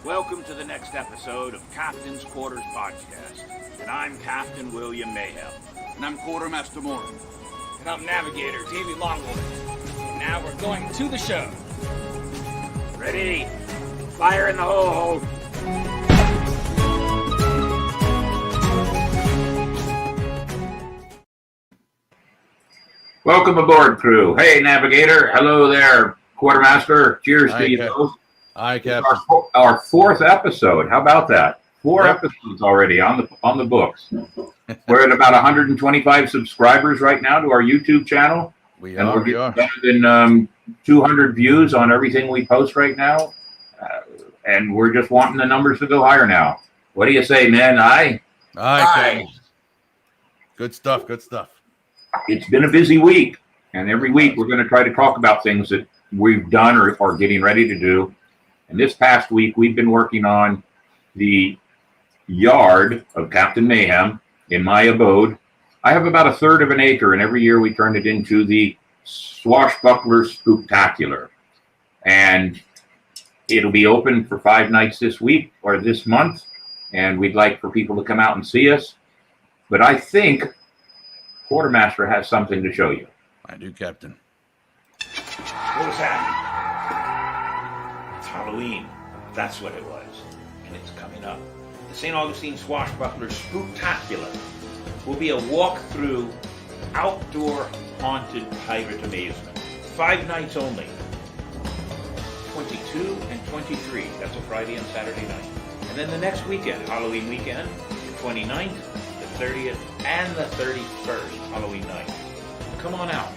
Welcome to the next episode of Captain's Quarters Podcast. And I'm Captain William Mayhem. And I'm Quartermaster Morgan. And I'm Navigator Davey Longwood. And now we're going to the show. Ready? Fire in the hole. Welcome aboard, crew. Hey, Navigator. Hello there, Quartermaster. Cheers to you both. Hi, Captain. Our fourth episode. How about that? Four episodes already on the books. We're at about 125 subscribers right now to our YouTube channel. We're getting better than 200 views on everything we post right now. And we're just wanting the numbers to go higher now. What do you say, man? Aye. Captain. Good stuff. It's been a busy week. And every week we're going to try to talk about things that we've done or are getting ready to do. And this past week, we've been working on the yard of Captain Mayhem in my abode. I have about a third of an acre, and every year we turn it into the Swashbuckler Spooktacular. And it'll be open for 5 nights this week or this month, and we'd like for people to come out and see us. But I think Quartermaster has something to show you. I do, Captain. What was that? It's Halloween. That's what it was. And it's coming up. The St. Augustine Swashbuckler Spooktacular will be a walk-through outdoor haunted pirate amazement. 5 nights only. 22 and 23. That's a Friday and Saturday night. And then the next weekend, Halloween weekend, the 29th, the 30th, and the 31st, Halloween night. Come on out.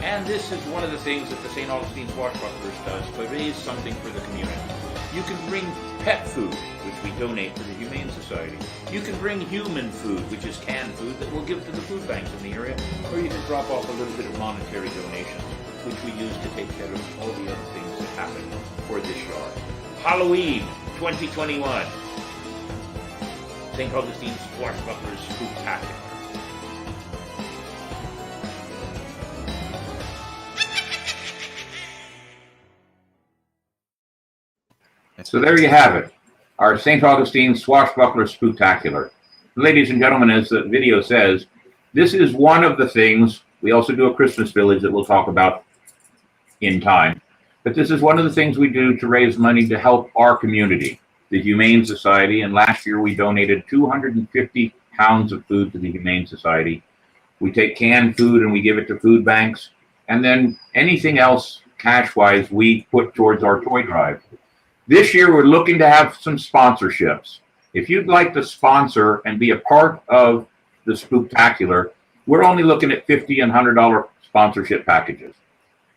And this is one of the things that the St. Augustine Swashbucklers does to raise something for the community. You can bring pet food, which we donate to the Humane Society. You can bring human food, which is canned food that we'll give to the food banks in the area. Or you can drop off a little bit of monetary donation, which we use to take care of all the other things that happen for this yard. Halloween 2021. St. Augustine Swashbucklers Spooktacular. So there you have it, our St. Augustine Swashbuckler Spooktacular. Ladies and gentlemen, as the video says, this is one of the things. We also do a Christmas village that we'll talk about in time. But this is one of the things we do to raise money to help our community, the Humane Society. And last year we donated 250 pounds of food to the Humane Society. We take canned food and we give it to food banks. And then anything else cash-wise we put towards our toy drive. This year, we're looking to have some sponsorships. If you'd like to sponsor and be a part of the Spooktacular, we're only looking at $50 and $100 sponsorship packages.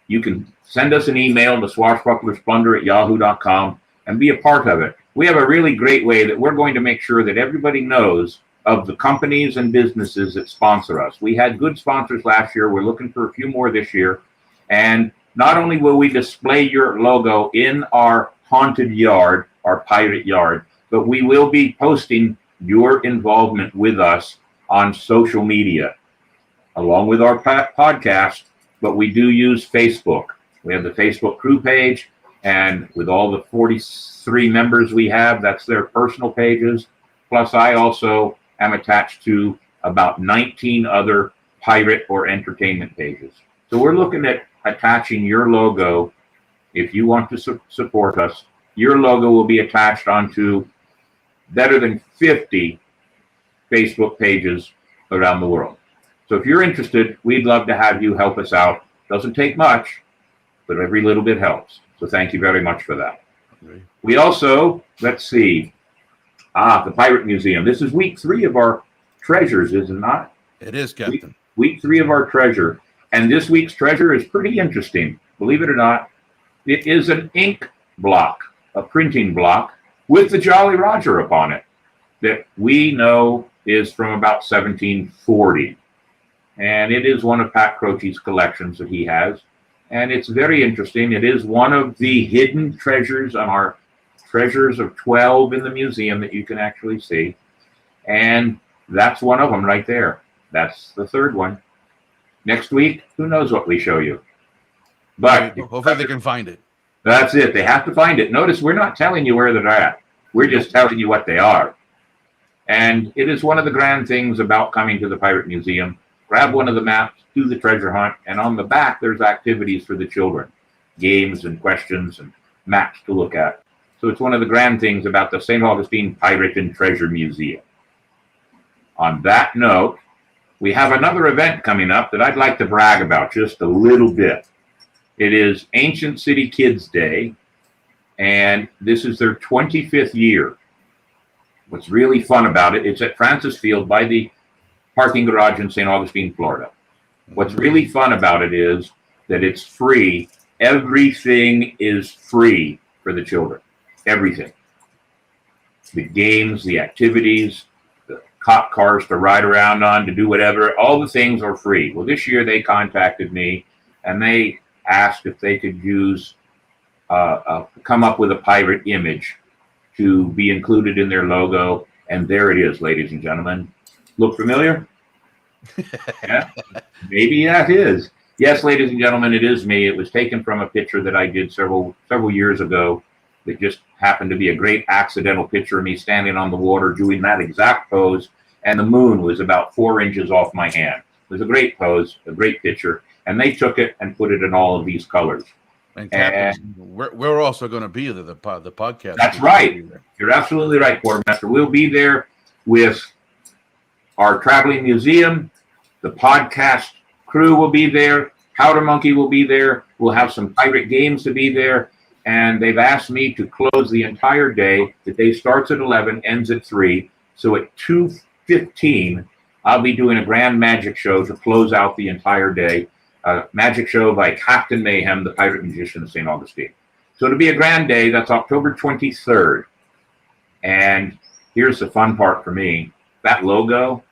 You can send us an email to swashbucklersplendor@yahoo.com and be a part of it. We have a really great way that we're going to make sure that everybody knows of the companies and businesses that sponsor us. We had good sponsors last year. We're looking for a few more this year. And not only will we display your logo in our haunted yard, our pirate yard, but we will be posting your involvement with us on social media, along with our podcast, but we do use Facebook. We have the Facebook crew page, and with all the 43 members we have, that's their personal pages. Plus, I also am attached to about 19 other pirate or entertainment pages. So we're looking at attaching your logo. If you want to support us, your logo will be attached onto better than 50 Facebook pages around the world. So if you're interested, we'd love to have you help us out. Doesn't take much, but every little bit helps. So thank you very much for that. Okay. We also, let's see, the Pirate Museum. This is week 3 of our treasures, is it not? It is, Captain. Week 3 of our treasure. And this week's treasure is pretty interesting. Believe it or not, it is an ink block, a printing block with the Jolly Roger upon it that we know is from about 1740. And it is one of Pat Croce's collections that he has. And it's very interesting. It is one of the hidden treasures on our treasures of 12 in the museum that you can actually see. And that's one of them right there. That's the third one. Next week, who knows what we show you. But hopefully they can find it. That's it. They have to find it. Notice we're not telling you where they're at. We're just telling you what they are. And it is one of the grand things about coming to the Pirate Museum. Grab one of the maps, do the treasure hunt, and on the back there's activities for the children, games and questions and maps to look at. So it's one of the grand things about the St. Augustine Pirate and Treasure Museum. On that note, we have another event coming up that I'd like to brag about just a little bit. It is Ancient City Kids Day, and this is their 25th year. What's really fun about it, it's at Francis Field by the parking garage in St. Augustine, Florida. What's really fun about it is that it's free. Everything is free for the children. Everything. The games, the activities, the cop cars to ride around on, to do whatever, all the things are free. Well, this year they contacted me and they asked if they could use, come up with a pirate image to be included in their logo. And there it is, ladies and gentlemen. Look familiar? Yeah, maybe that is. Yes, ladies and gentlemen, it is me. It was taken from a picture that I did several years ago that just happened to be a great accidental picture of me standing on the water doing that exact pose, and the moon was about 4 inches off my hand. It was a great pose, a great picture, and they took it and put it in all of these colors. And Captain, we're also going to be there, the podcast. That's right. You're absolutely right, Quartermaster. We'll be there with our traveling museum. The podcast crew will be there. Powder Monkey will be there. We'll have some pirate games to be there. And they've asked me to close the entire day. The day starts at 11, ends at 3. So at 2:15, I'll be doing a grand magic show to close out the entire day. Magic show by Captain Mayhem, the pirate magician of St. Augustine. So it'll be a grand day. That's October 23rd. And here's the fun part for me. That logo,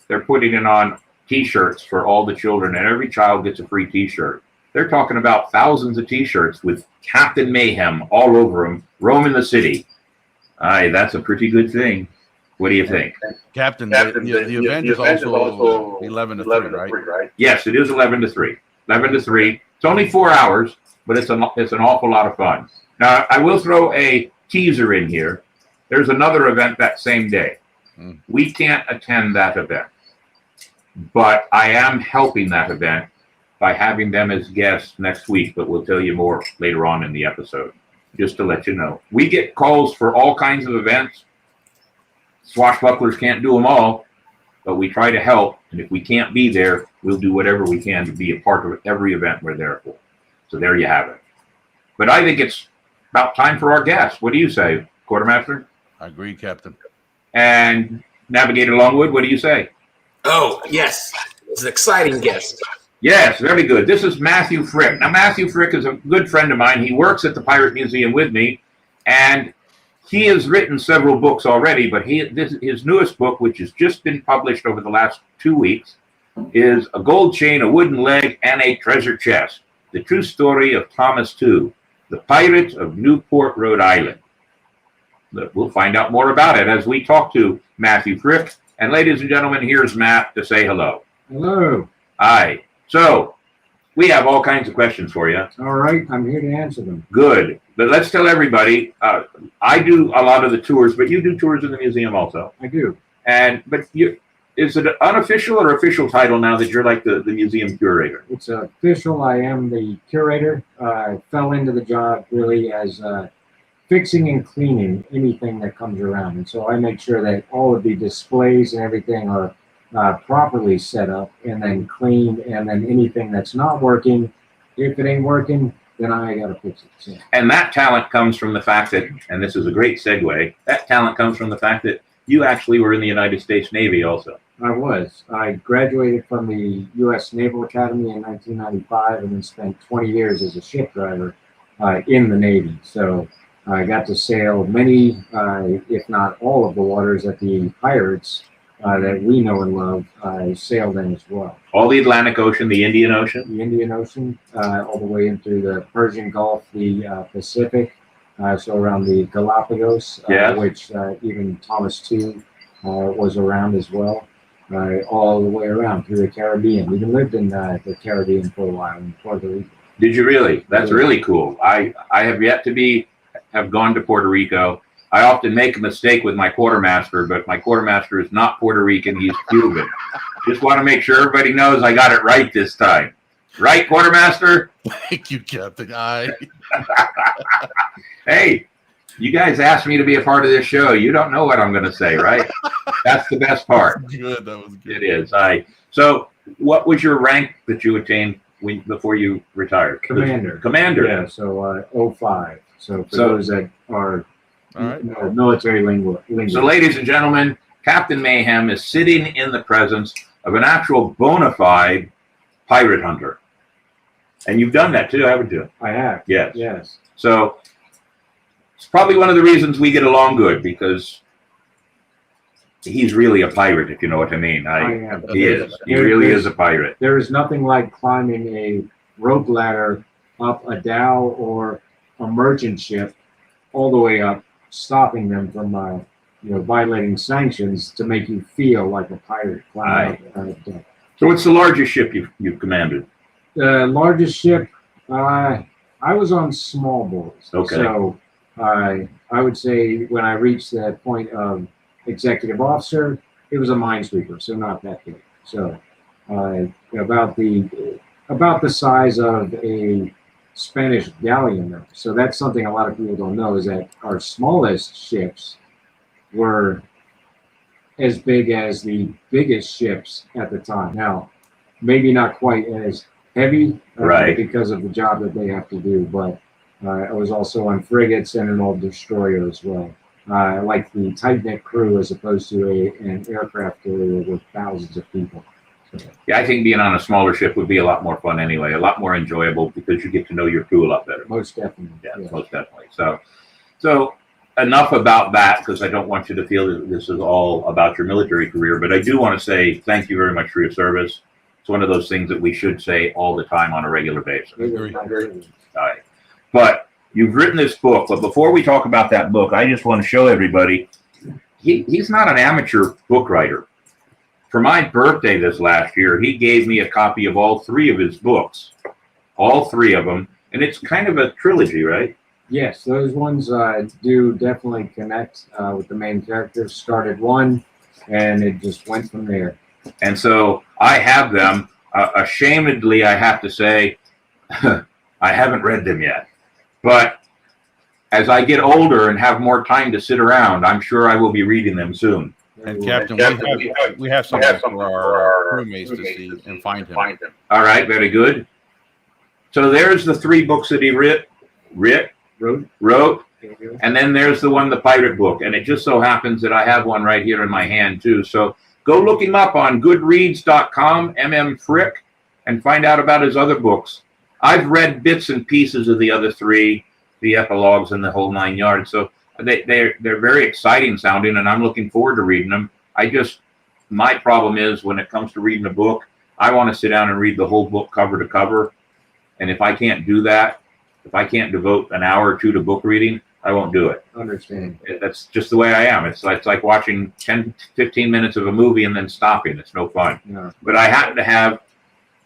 they're putting it on T-shirts for all the children, and every child gets a free T-shirt. They're talking about thousands of T-shirts with Captain Mayhem all over them, roaming the city. Aye, that's a pretty good thing. What do you think? Captain, the event is also 11 to 3, right? Yes, it is 11 to 3. 11 to 3. It's only 4 hours, but it's an awful lot of fun. Now, I will throw a teaser in here. There's another event that same day. We can't attend that event, but I am helping that event by having them as guests next week, but we'll tell you more later on in the episode, just to let you know. We get calls for all kinds of events. Swashbucklers can't do them all, but we try to help, and if we can't be there, we'll do whatever we can to be a part of every event we're there for. So there you have it. But I think it's about time for our guests. What do you say, Quartermaster? I agree, Captain. And Navigator Longwood, what do you say? Oh, yes. It's an exciting guest. Yes, very good. This is Matthew Frick. Now, Matthew Frick is a good friend of mine. He works at the Pirate Museum with me, and he has written several books already, but his newest book, which has just been published over the last 2 weeks, is A Gold Chain, a Wooden Leg, and a Treasure Chest, the true story of Thomas II, the pirate of Newport, Rhode Island. But we'll find out more about it as we talk to Matthew Frick. And ladies and gentlemen, here's Matt to say hello. Hello. Hi. So, we have all kinds of questions for you. All right, I'm here to answer them. Good. But let's tell everybody, I do a lot of the tours, but you do tours in the museum also. I do. But is it an unofficial or official title now that you're like the museum curator? It's official. I am the curator. I fell into the job really as fixing and cleaning anything that comes around. And so I make sure that all of the displays and everything are properly set up and then cleaned, and then anything that's not working, if it ain't working, then I got to fix it. So. And that talent comes from the fact that, and this is a great segue, that talent comes from the fact that you actually were in the United States Navy also. I was. I graduated from the U.S. Naval Academy in 1995 and then spent 20 years as a ship driver in the Navy. So I got to sail many, if not all of the waters that the pirates that we know and love sailed in as well. All the Atlantic Ocean, the Indian Ocean? The Indian Ocean, all the way into the Persian Gulf, the Pacific, so around the Galapagos, which even Thomas II was around as well, all the way around through the Caribbean. We even lived in the Caribbean for a while in Puerto Rico. Did you really? That's really cool. I have yet to have gone to Puerto Rico, I often make a mistake with my quartermaster, but my quartermaster is not Puerto Rican. He's Cuban. Just want to make sure everybody knows I got it right this time. Right, quartermaster? Thank you, Captain. I. Hey, you guys asked me to be a part of this show. You don't know what I'm going to say, right? That's the best part. Good. That was good. It is. So what was your rank that you attained before you retired? Commander. Commander. Yeah, so 05. So for those that are military lingo. So ladies and gentlemen, Captain Mayhem is sitting in the presence of an actual bona fide pirate hunter. And you've done that too, haven't you? I have. Yes. Yes. So it's probably one of the reasons we get along good, because he's really a pirate, if you know what I mean. I am. He is. He really is a pirate. There is nothing like climbing a rope ladder up a dhow or a merchant ship all the way up, stopping them from violating sanctions to make you feel like a pirate climbing up a deck. So what's the largest ship you've commanded? The largest ship, I was on small boats. Okay. So I would say when I reached that point of executive officer, it was a minesweeper, so not that big. So about the size of a Spanish galleon. So that's something a lot of people don't know, is that our smallest ships were as big as the biggest ships at the time. Now, maybe not quite as heavy, right, because of the job that they have to do, but I was also on frigates and an old destroyer as well. I like the tight-knit crew as opposed to an aircraft carrier with thousands of people. So, yeah, I think being on a smaller ship would be a lot more fun anyway, a lot more enjoyable, because you get to know your crew a lot better. Most definitely. Yeah, most definitely. So enough about that, because I don't want you to feel that this is all about your military career, but I do want to say thank you very much for your service. It's one of those things that we should say all the time on a regular basis. Right. But you've written this book, but before we talk about that book, I just want to show everybody, he's not an amateur book writer. For my birthday this last year, he gave me a copy of all three of his books, all three of them, and it's kind of a trilogy, right? Yes, those ones do definitely connect with the main characters. Started one, and it just went from there. And so I have them. Ashamedly, I have to say, I haven't read them yet. But as I get older and have more time to sit around, I'm sure I will be reading them soon. And Captain, we have something for our crewmates to see and find him. All right, very good. So there's the three books that he wrote, and then there's the pirate book. And it just so happens that I have one right here in my hand too. So go look him up on goodreads.com, Frick, and find out about his other books. I've read bits and pieces of the other three, the epilogues and the whole 9 yards. So they're very exciting sounding, and I'm looking forward to reading them. My problem is when it comes to reading a book, I want to sit down and read the whole book cover to cover. And if I can't do that, if I can't devote an hour or two to book reading, I won't do it. Understand. That's just the way I am. It's like watching 10, 15 minutes of a movie and then stopping. It's no fun. Yeah. But I happen to have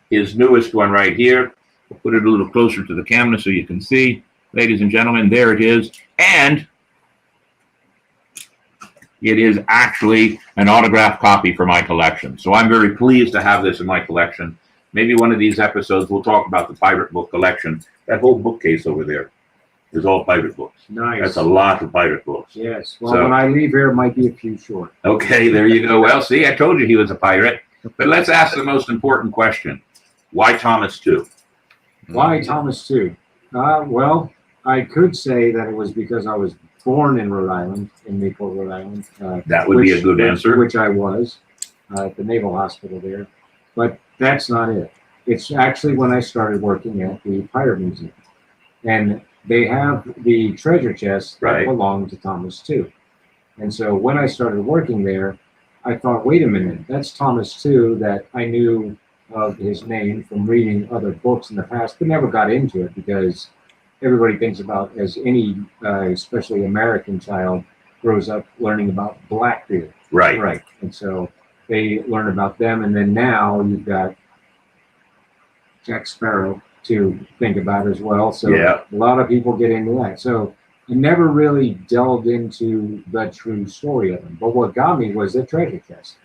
his newest one right here. We'll put it a little closer to the camera so you can see. Ladies and gentlemen, there it is. And it is actually an autographed copy for my collection. So I'm very pleased to have this in my collection. Maybe one of these episodes we'll talk about the pirate book collection. That whole bookcase over there is all pirate books. Nice. That's a lot of pirate books. Yes. Well, when I leave here, it might be a few short. Okay, there you go. Well, see, I told you he was a pirate. But let's ask the most important question. Why Thomas II? Why Thomas II? Well, I could say that it was because I was born in Rhode Island, in Newport, Rhode Island. That would be a good answer. Which I was at the Naval Hospital there. But that's not it. It's actually when I started working at the Pirate Museum. And they have the treasure chest that belonged to Thomas II. And so when I started working there, I thought, wait a minute, that's Thomas II that I knew of his name from reading other books in the past, but never got into it because everybody thinks about, as any, especially American child, grows up learning about Blackbeard. Right. And so they learn about them. And then now you've got Jack Sparrow to think about as well. So a lot of people get into that. So never really delved into the true story of them. But what got me was the treasure chest.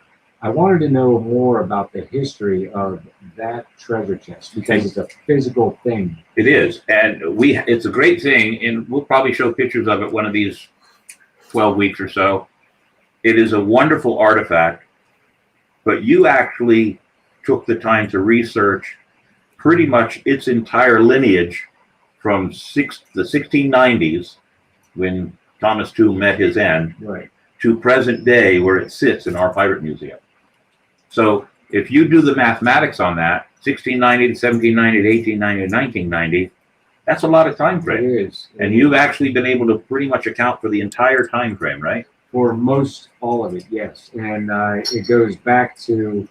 I wanted to know more about the history of that treasure chest because it's a physical thing. It is, and it's a great thing, and we'll probably show pictures of it one of these 12 weeks or so. It is a wonderful artifact, but you actually took the time to research pretty much its entire lineage from the 1690s, when Thomas II met his end, Right, to present day, where it sits in our pirate museum. So if you do the mathematics on that, 1690 to 1790 to 1890 to 1990, that's a lot of time it frame. is. And you've actually been able to pretty much account for the entire time frame, right? For most all of it, yes. And it goes back to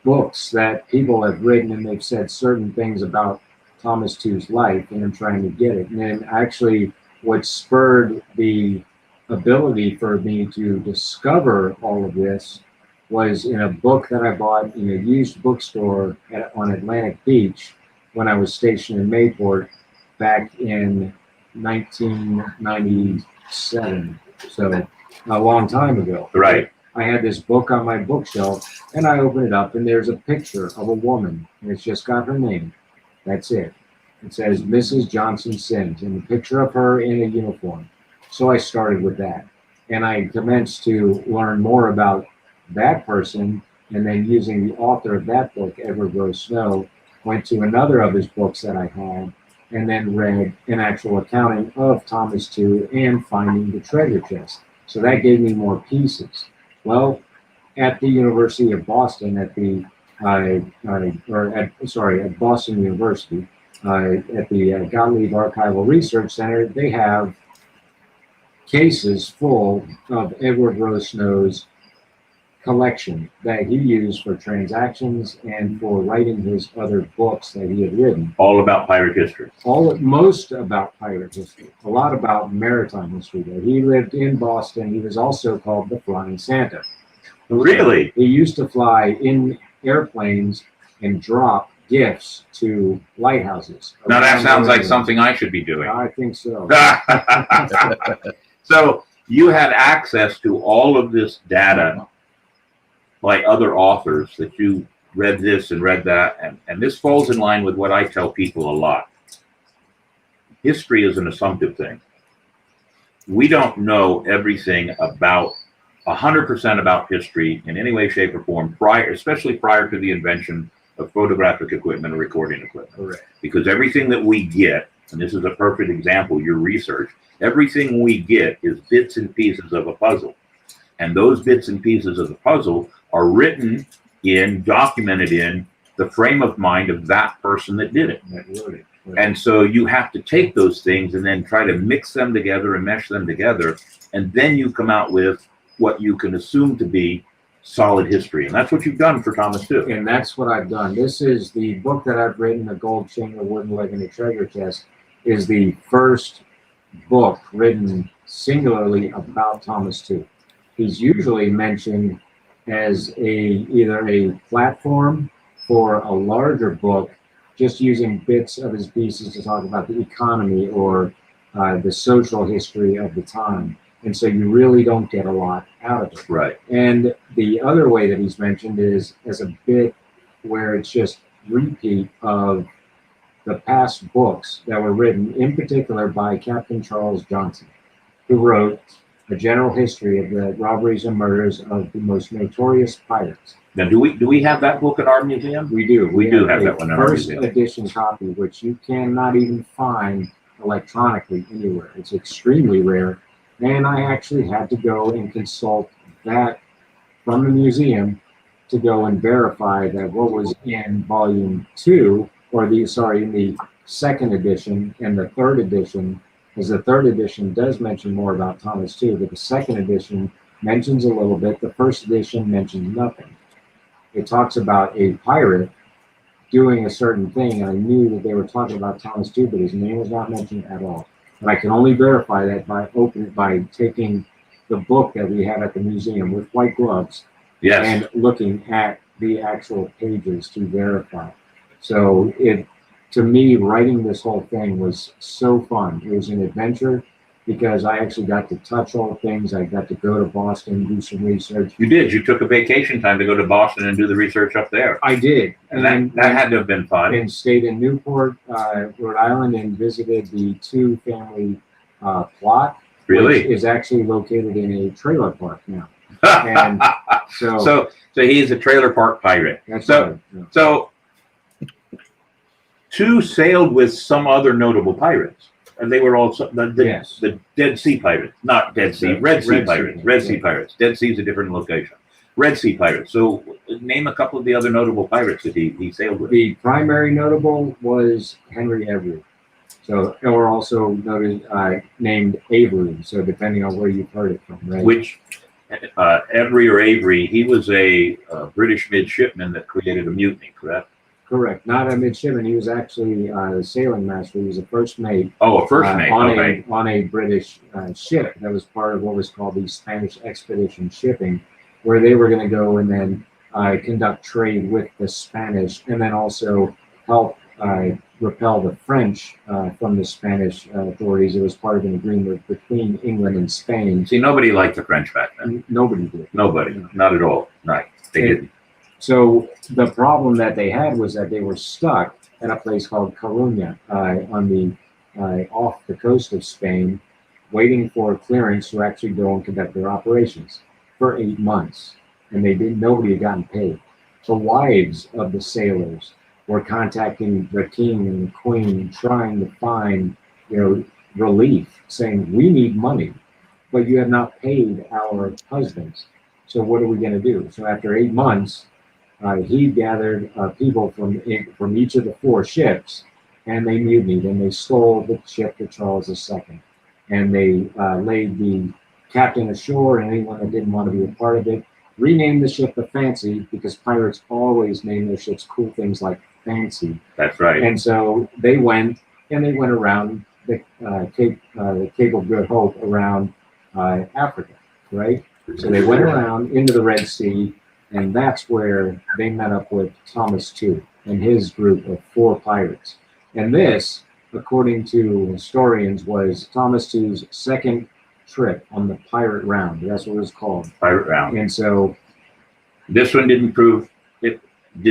books that people have written, and they've said certain things about Thomas II's life, and I'm trying to get it. And then actually what spurred the ability for me to discover all of this was in a book that I bought in a used bookstore on Atlantic Beach when I was stationed in Mayport back in 1997. So a long time ago. Right. I had this book on my bookshelf, and I open it up, and there's a picture of a woman, and it's just got her name. That's it. It says Mrs. Johnson Sims, and the picture of her in a uniform. So I started with that, and I commenced to learn more about that person, and then using the author of that book, Edward Rose Snow, went to another of his books that I had, and then read an actual accounting of Thomas II and finding the treasure chest. So that gave me more pieces. Well, at the University of Boston, at Boston University, at the Gottlieb Archival Research Center, they have cases full of Edward Rose Snow's collection that he used for transactions and for writing his other books that he had written. All about pirate history. Most about pirate history, a lot about maritime history. There, he lived in Boston. He was also called the Flying Santa. Really? He used to fly in airplanes and drop gifts to lighthouses. Now that sounds like something I should be doing. I think so. So you had access to all of this data by other authors that you read this and read that, and this falls in line with what I tell people a lot. History is an assumptive thing. We don't know everything about 100% about history in any way, shape, or form, especially prior to the invention of photographic equipment or recording equipment. Correct. Because everything that we get, and this is a perfect example, your research, everything we get is bits and pieces of a puzzle. And those bits and pieces of the puzzle are written in, documented in the frame of mind of that person that did it. That wrote it. Right. And so you have to take those things and then try to mix them together and mesh them together. And then you come out with what you can assume to be solid history. And that's what you've done for Thomas II. And that's what I've done. This is the book that I've written, The Gold Chain, The Wooden Leg, and the Treasure Chest, is the first book written singularly about Thomas II. He's usually mentioned as either a platform for a larger book, just using bits of his pieces to talk about the economy or the social history of the time. And so you really don't get a lot out of it. Right. And the other way that he's mentioned is as a bit where it's just repeat of the past books that were written, in particular by Captain Charles Johnson, who wrote a general history of the robberies and murders of the most notorious pirates. Now, do we have that book at our museum? We do. We do have that one in our first museum. edition copy, which you cannot even find electronically anywhere. It's extremely rare. And I actually had to go and consult that from the museum to go and verify that what was in volume 2, or in the second edition and the third edition, because the third edition does mention more about Thomas II, but the second edition mentions a little bit. The first edition mentions nothing. It talks about a pirate doing a certain thing, and I knew that they were talking about Thomas II, but his name was not mentioned at all. And I can only verify that by taking the book that we have at the museum with white gloves, Yes. and looking at the actual pages to verify. So it to me, writing this whole thing was so fun. It was an adventure because I actually got to touch all things. I got to go to Boston, do some research. You did. You took a vacation time to go to Boston and do the research up there. I did. And that had to have been fun. And stayed in Newport, Rhode Island, and visited the two-family plot. Really? Which is actually located in a trailer park now. And so he's a trailer park pirate. That's so, right. Yeah. So, two sailed with some other notable pirates. And they were also the Dead Sea Pirates, not Dead Sea, Red Sea Pirates. Red Sea Pirates. Dead Sea is a different location. Red Sea Pirates. So, name a couple of the other notable pirates that he sailed with. The primary notable was Henry Everett. So, or also noted named Avery. So, depending on where you've heard it from, right? Which Every or Avery, he was a British midshipman that created a mutiny, correct? Correct. Not a midshipman. He was actually a sailing master. He was a first mate. Oh, a first mate. On a British ship that was part of what was called the Spanish Expedition Shipping, where they were going to go and then conduct trade with the Spanish, and then also help repel the French from the Spanish authorities. It was part of an agreement between England and Spain. See, nobody liked the French back then. Nobody did. Nobody. No. Not at all. Right. They didn't. So the problem that they had was that they were stuck at a place called Coruña on the off the coast of Spain, waiting for clearance to actually go and conduct their operations for 8 months, and nobody had gotten paid. The wives of the sailors were contacting the king and the queen, trying to find relief, saying, "We need money, but you have not paid our husbands. So what are we going to do?" So after 8 months, he gathered people from each of the 4 ships, and they mutinied, and they stole the ship to Charles II. And they laid the captain ashore, and anyone that didn't want to be a part of it, renamed the ship the Fancy, because pirates always name their ships cool things like Fancy. That's right. And so they went around the Cape of Good Hope around Africa, right? So they went around into the Red Sea, and that's where they met up with Thomas Tew and his group of 4 pirates. And this, according to historians, was Thomas Tew's second trip on the pirate round. That's what it was called. Pirate round. And so this one did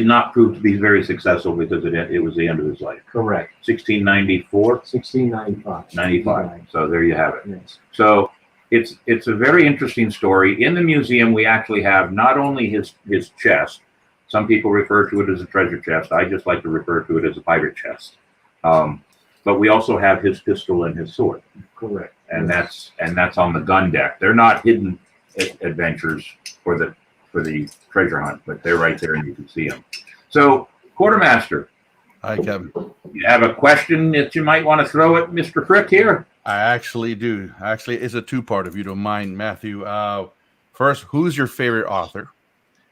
not prove to be very successful because it was the end of his life. Correct. 1694? 1695. 95. So there you have it. Yes. So it's a very interesting story. In the museum, we actually have not only his chest. Some people refer to it as a treasure chest. I just like to refer to it as a pirate chest. But we also have his pistol and his sword. Correct. And that's on the gun deck. They're not hidden adventures for the treasure hunt, but they're right there and you can see them. So, Quartermaster. Hi, Kevin. You have a question that you might want to throw at Mr. Frick here? I actually do. Actually, it's a 2-part, if you don't mind, Matthew. First, who's your favorite author?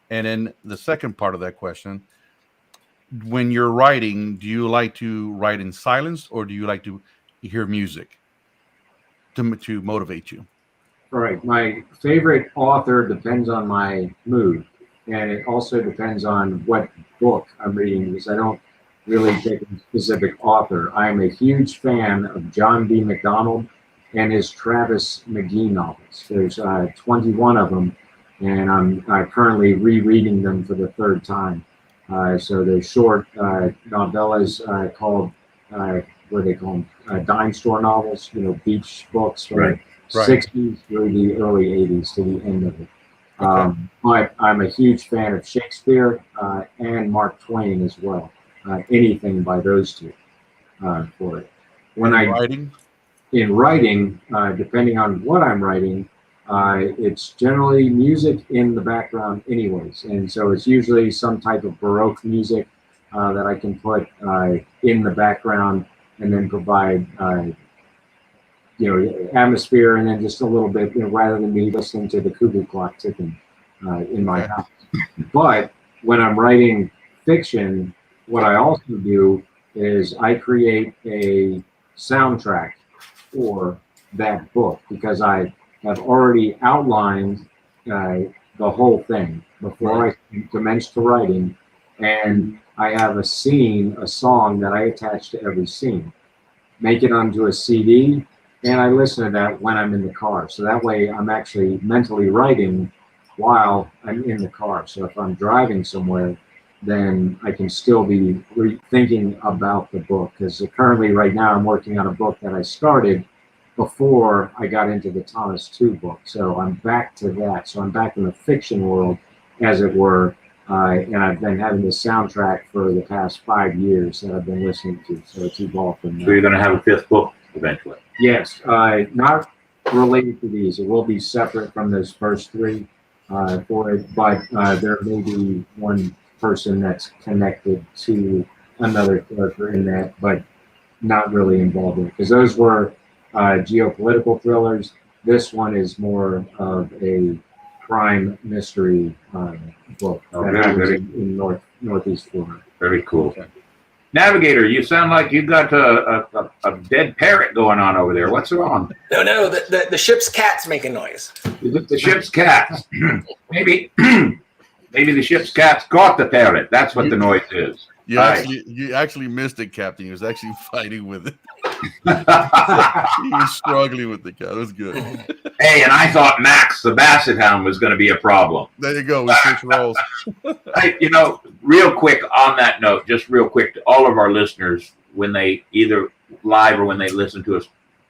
And then the second part of that question, when you're writing, do you like to write in silence or do you like to hear music to motivate you? All right. My favorite author depends on my mood, and it also depends on what book I'm reading, because I don't really pick a specific author. I'm a huge fan of John B. McDonald and his Travis McGee novels. There's 21 of them, and I'm currently rereading them for the 3rd time. So they're short novellas called, what do they call them? Dime store novels, beach books from the 60s through the early 80s to the end of it. Okay. I'm a huge fan of Shakespeare and Mark Twain as well. Anything by those two for it. In writing, depending on what I'm writing, it's generally music in the background anyways. And so it's usually some type of Baroque music that I can put in the background and then provide, atmosphere, and then just a little bit, rather than me listening to the cuckoo clock ticking in my house. But when I'm writing fiction, what I also do is I create a soundtrack for that book, because I have already outlined the whole thing before I commence to writing, and I have a scene, a song that I attach to every scene, make it onto a CD, and I listen to that when I'm in the car. So that way I'm actually mentally writing while I'm in the car. So if I'm driving somewhere, then I can still be thinking about the book. Because currently, right now, I'm working on a book that I started before I got into the Thomas 2 book. So I'm back to that. So I'm back in the fiction world, as it were. And I've been having this soundtrack for the past 5 years that I've been listening to. So it's evolved from So that. you're going to have a fifth book eventually. Yes, not related to these. It will be separate from those first three for it, but there may be one person that's connected to another character in that, but not really involved in it. Because those were geopolitical thrillers. This one is more of a crime mystery book that happens in Northeast Florida. Very cool. Navigator, you sound like you've got a dead parrot going on over there. What's wrong? No, the ship's cat's making noise. Is it the ship's cat? maybe the ship's cat's caught the parrot. That's what the noise is. You actually missed it, Captain. He was actually fighting with it. He was struggling with the cat. It was good. Hey, and I thought Max, the basset hound, was going to be a problem. There you go. We switch roles. Hey, real quick on that note, just real quick to all of our listeners, when they either live or when they listen to us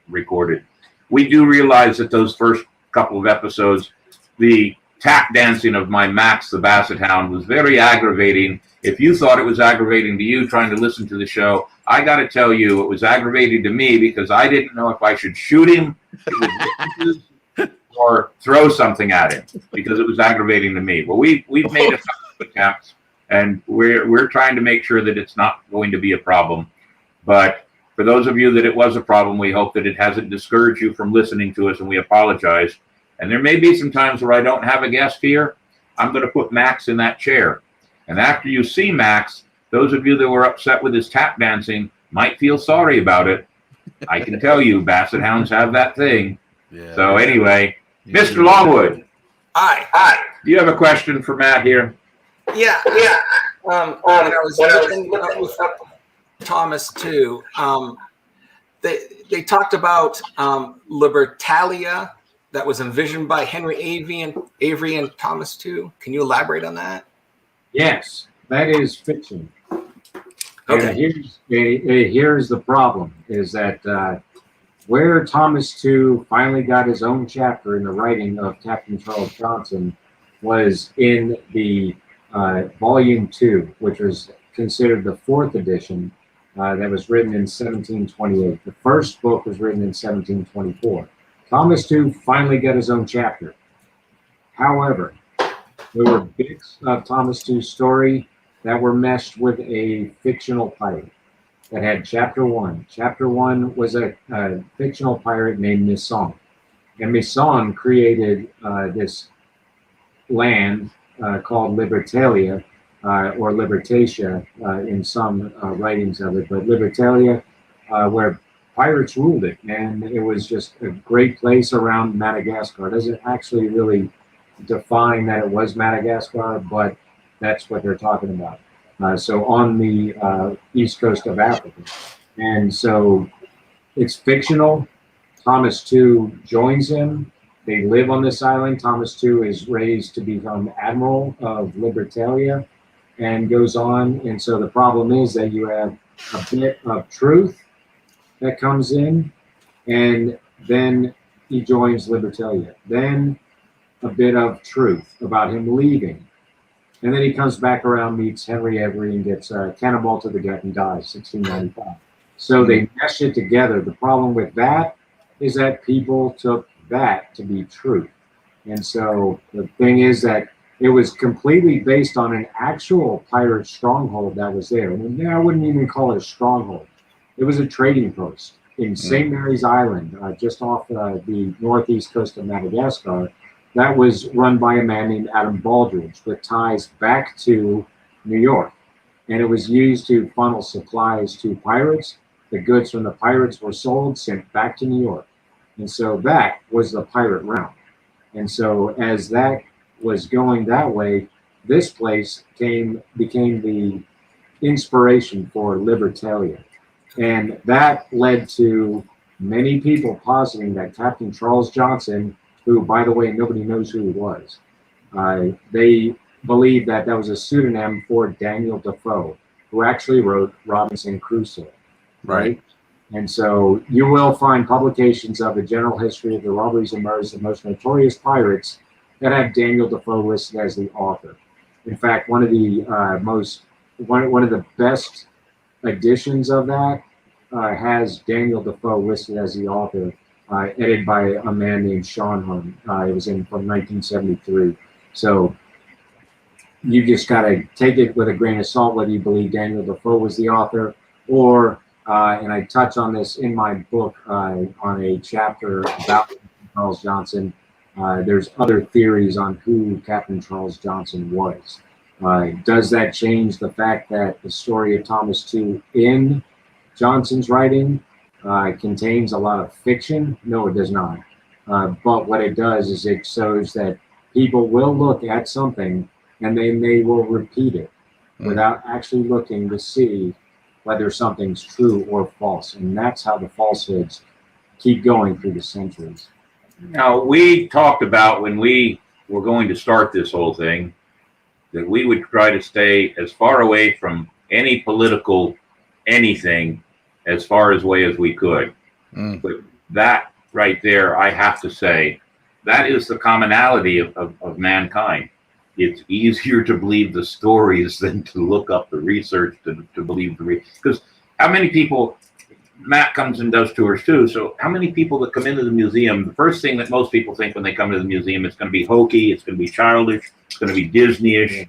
recorded, we do realize that those first couple of episodes, the tap dancing of my Max, the basset hound, was very aggravating. If you thought it was aggravating to you trying to listen to the show, I got to tell you, it was aggravating to me because I didn't know if I should shoot him or throw something at him because it was aggravating to me. Well, we've made a couple of attempts, and we're trying to make sure that it's not going to be a problem. But for those of you that it was a problem, we hope that it hasn't discouraged you from listening to us, and we apologize. And there may be some times where I don't have a guest here. I'm going to put Max in that chair. And after you see Max, those of you that were upset with his tap dancing might feel sorry about it. I can tell you, basset hounds have that thing. Yeah. So anyway, Mr. Longwood. Hi. Do you have a question for Matt here? Yeah. When I was looking with Thomas too, they talked about Libertalia that was envisioned by Henry Avery and Thomas too. Can you elaborate on that? Yes, that is fiction. Okay. And here's the problem: is that where Thomas II finally got his own chapter in the writing of Captain Charles Johnson was in the Volume 2, which was considered the 4th edition, that was written in 1728. The first book was written in 1724. Thomas II finally got his own chapter. However, there were bits of Thomas II's story that were meshed with a fictional pirate that had Chapter 1. Chapter 1 was a fictional pirate named Misson. And Misson created this land called Libertalia, or Libertatia in some writings of it, but Libertalia, where pirates ruled it. And it was just a great place around Madagascar. It doesn't actually really define that it was Madagascar, but that's what they're talking about. So on the east coast of Africa. And so it's fictional. Thomas II joins him. They live on this island. Thomas II is raised to become admiral of Libertalia and goes on. And so the problem is that you have a bit of truth that comes in, and then he joins Libertalia. Then a bit of truth about him leaving. And then he comes back around, meets Henry Avery, and gets cannonball to the gut and dies, 1695. So they mesh it together. The problem with that is that people took that to be truth. And so the thing is that it was completely based on an actual pirate stronghold that was there. And I wouldn't even call it a stronghold. It was a trading post in St. Mary's Island, just off the northeast coast of Madagascar. That was run by a man named Adam Baldridge with ties back to New York. And it was used to funnel supplies to pirates. The goods from the pirates were sold, sent back to New York. And so that was the pirate realm. And so as that was going that way, this place became the inspiration for Libertalia. And that led to many people positing that Captain Charles Johnson, who, by the way, nobody knows who he was, they believe that that was a pseudonym for Daniel Defoe, who actually wrote Robinson Crusoe. Right? And so you will find publications of a general history of the robberies and murders of the most notorious pirates that have Daniel Defoe listed as the author. In fact, one of the one of the best editions of that has Daniel Defoe listed as the author, edited by a man named Sean Hunt. It was from 1973. So you just got to take it with a grain of salt whether you believe Daniel Defoe was the author, or and I touch on this in my book on a chapter about Charles Johnson. There's other theories on who Captain Charles Johnson was. Does that change the fact that the story of Thomas II in Johnson's writing contains a lot of fiction? No, it does not. But what it does is it shows that people will look at something and they will repeat it without actually looking to see whether something's true or false. And that's how the falsehoods keep going through the centuries. Now, we talked about when we were going to start this whole thing that we would try to stay as far away from any political anything as far away as we could. But that right there, I have to say, that is the commonality of mankind. It's easier to believe the stories than to look up the research to believe because how many people, Matt comes and does tours too, so how many people that come into the museum, the first thing that most people think when they come to the museum, it's going to be hokey, it's going to be childish, it's going to be Disney-ish,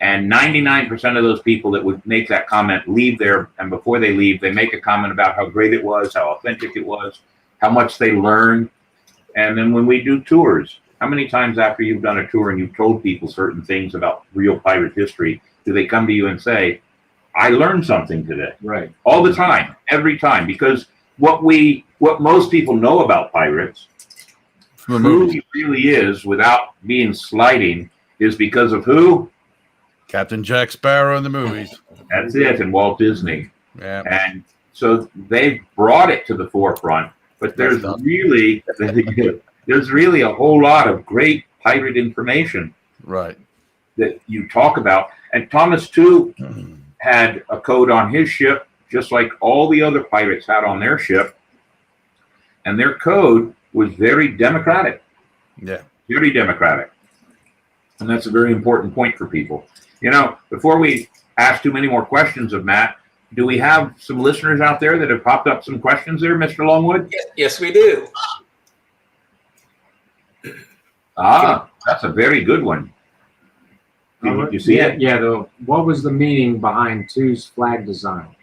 and 99% of those people that would make that comment leave there, and before they leave, they make a comment about how great it was, how authentic it was, how much they learned. And then when we do tours, how many times after you've done a tour and you've told people certain things about real pirate history, do they come to you and say, I learned something today? Right. All the time, every time, because what most people know about pirates, who he really is, without being slighting, is because of who? Captain Jack Sparrow in the movies. That's it, and Walt Disney. Yeah. And so they've brought it to the forefront, but there's really a whole lot of great pirate information that you talk about. And Thomas too had a code on his ship, just like all the other pirates had on their ship. And their code was very democratic. Yeah. Very democratic. And that's a very important point for people. You know, before we ask too many more questions of Matt, do we have some listeners out there that have popped up some questions there, Mr. Longwood? Yes, we do. That's a very good one. Did you see it? Yeah, what was the meaning behind II's flag design?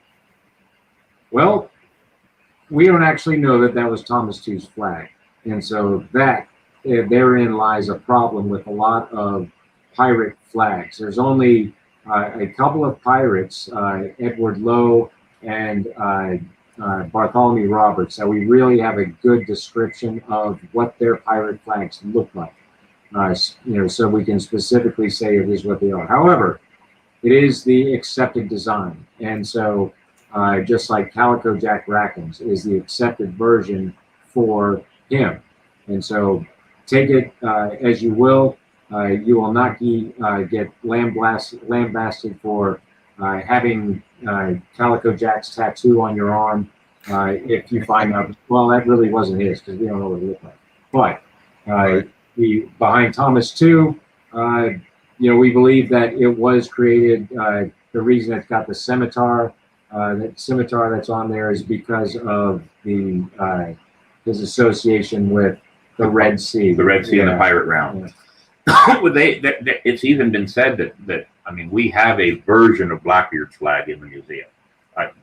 Well, we don't actually know that was Thomas II's flag. And so therein lies a problem with a lot of pirate flags. There's only a couple of pirates, Edward Lowe and Bartholomew Roberts, that we really have a good description of what their pirate flags look like. So we can specifically say it is what they are. However, it is the accepted design. And so just like Calico Jack Rackham's is the accepted version for him. And so take it as you will. You will not get lambasted for having Calico Jack's tattoo on your arm if you find out, well, that really wasn't his, because we don't know what it looked like. But behind Thomas II, we believe that it was created. The reason it's got the scimitar, that's on there, is because of his association with the Red Sea. The Red Sea and the pirate round. Yeah. It's even been said that we have a version of Blackbeard's flag in the museum.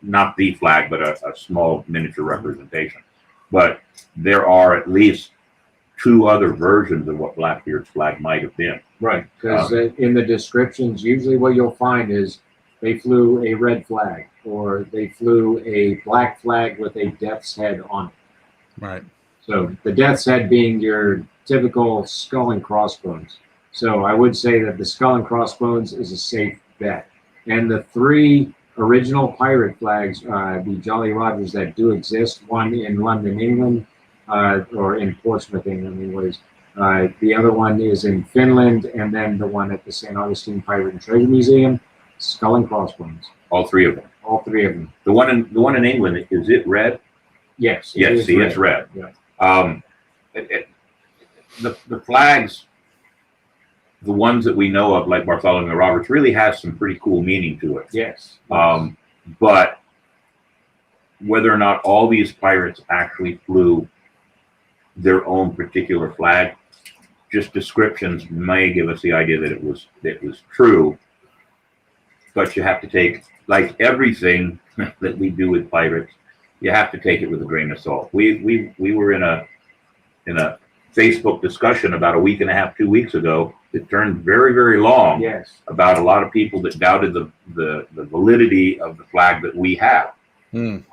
Not the flag, but a small miniature representation. But there are at least two other versions of what Blackbeard's flag might have been. Right, because in the descriptions, usually what you'll find is they flew a red flag or they flew a black flag with a death's head on it. Right. So the death's head being your typical skull and crossbones. So I would say that the skull and crossbones is a safe bet. And the 3 original pirate flags, the Jolly Rogers that do exist, one in London, England, or in Portsmouth, England, anyways. The other one is in Finland, and then the one at the St. Augustine Pirate and Treasure Museum, skull and crossbones. All 3 of them. All 3 of them. The one in England, is it red? Yes. Yes, see, it's red. Yeah. The flags, the ones that we know of, like Bartholomew Roberts, really has some pretty cool meaning to it. Yes. But whether or not all these pirates actually flew their own particular flag, just descriptions may give us the idea that it was true. But you have to take, like everything that we do with pirates, you have to take it with a grain of salt. We were in a Facebook discussion about a week and a half, 2 weeks ago that turned very, very long. Yes. About a lot of people that doubted the validity of the flag that we have. And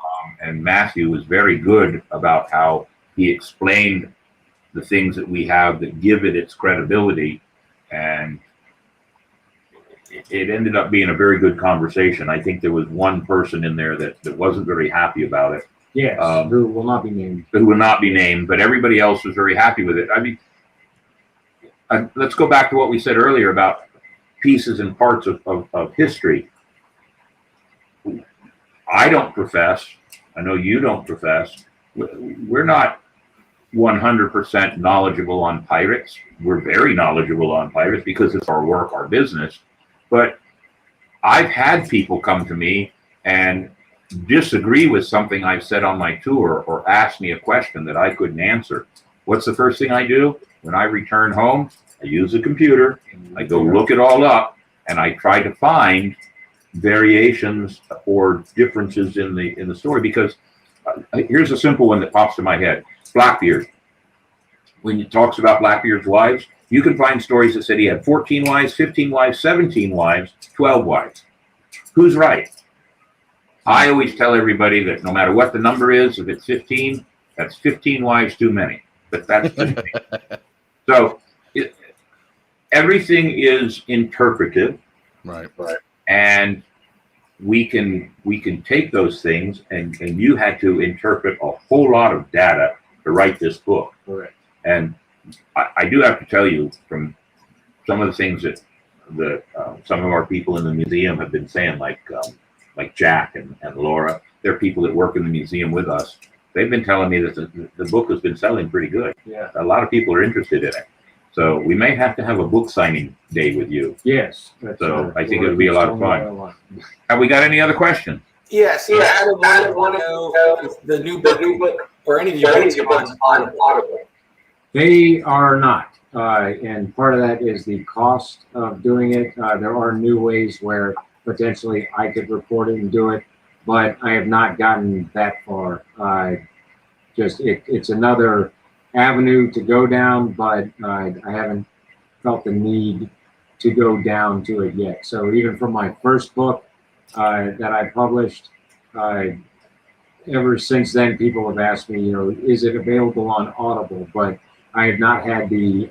Matthew was very good about how he explained the things that we have that give it its credibility, and it ended up being a very good conversation. I think there was one person in there that wasn't very happy about it. Yes, who will not be named. Who will not be named, but everybody else was very happy with it. I mean, let's go back to what we said earlier about pieces and parts of history. I don't profess, I know you don't profess, we're not 100% knowledgeable on pirates. We're very knowledgeable on pirates because it's our work, our business. But I've had people come to me and disagree with something I've said on my tour or ask me a question that I couldn't answer. What's the first thing I do? When I return home, I use a computer, I go look it all up, and I try to find variations or differences in the story, because here's a simple one that pops to my head. Blackbeard. When it talks about Blackbeard's wives, you can find stories that said he had 14 wives, 15 wives, 17 wives, 12 wives. Who's right? I always tell everybody that no matter what the number is, if it's 15, that's 15 wives too many. But that's just me. So everything is interpretive. Right. And we can take those things, and you had to interpret a whole lot of data to write this book. Correct. And I do have to tell you, from some of the things that some of our people in the museum have been saying, like Jack and Laura, they're people that work in the museum with us. They've been telling me that the book has been selling pretty good. Yeah. A lot of people are interested in it. So we may have to have a book signing day with you. Yes. So I think it would be a lot of fun. Have we got any other questions? Yes. I want to know if the new book or any of your books are on Audible. They are not. And part of that is the cost of doing it. There are new ways where potentially I could record it and do it, but I have not gotten that far. It's another avenue to go down, but I haven't felt the need to go down to it yet. So even from my first book that I published, ever since then, people have asked me, is it available on Audible? But I have not had the